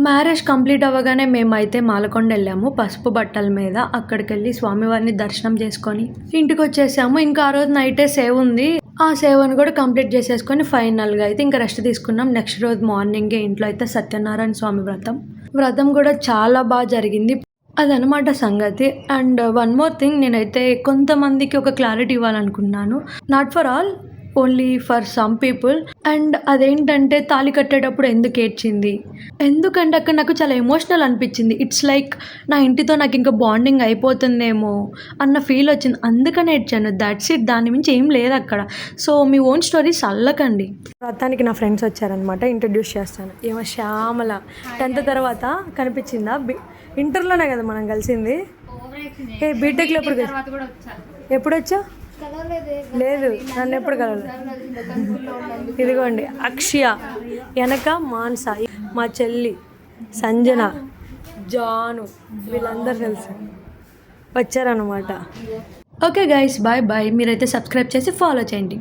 Marriage complete అవ్వగానే మేమైతే మాలకొండ వెళ్ళాము పసుపు బట్టల మీద. అక్కడికెళ్ళి స్వామివారిని దర్శనం చేసుకొని ఇంటికొచ్చేసాము. ఇంకా ఆ రోజు నైటే సేవ ఉంది. ఆ సేవను కూడా కంప్లీట్ చేసేసుకొని ఫైనల్‌గా అయితే ఇంకా రెస్ట్ తీసుకున్నాం. నెక్స్ట్ రోజు మార్నింగే ఇంట్లో అయితే సత్యనారాయణ స్వామి వ్రతం కూడా చాలా జరిగింది. అదనమాట సంగతి. అండ్ వన్ మోర్ థింగ్, నేనైతే కొంతమందికి ఒక క్లారిటీ ఇవ్వాలనుకుంటున్నాను. Not for all, only for some people. And అదేంటంటే తాళి కట్టేటప్పుడు ఎందుకు ఏడ్చింది, ఎందుకంటే అక్కడ నాకు చాలా ఎమోషనల్ అనిపించింది. ఇట్స్ లైక్ నా ఇంటితో నాకు ఇంకా బాండింగ్ అయిపోతుందేమో అన్న ఫీల్ వచ్చింది, అందుకని ఏడ్చాను. దట్స్ ఇట్, దాని మించి ఏం లేదు అక్కడ. సో మీ ఓన్ స్టోరీస్ అల్లకండి. వ్రతానికి నా ఫ్రెండ్స్ వచ్చారనమాట, ఇంట్రడ్యూస్ చేస్తాను. ఏమో శ్యామల 10th తర్వాత కనిపించిందా? ఇంటర్లోనే కదా మనం కలిసింది. ఏ బీటెక్లో ఎప్పుడు వచ్చా? లేదు, నన్ను ఎప్పుడు కలవలేదు. ఇదిగోండి అక్షయ, వెనక మాన్స, మా చెల్లి సంజన, జాను, వీళ్ళందరూ కలిసి వచ్చారనమాట. Okay guys, bye bye. మీరైతే సబ్స్క్రైబ్ చేసి ఫాలో చేయండి.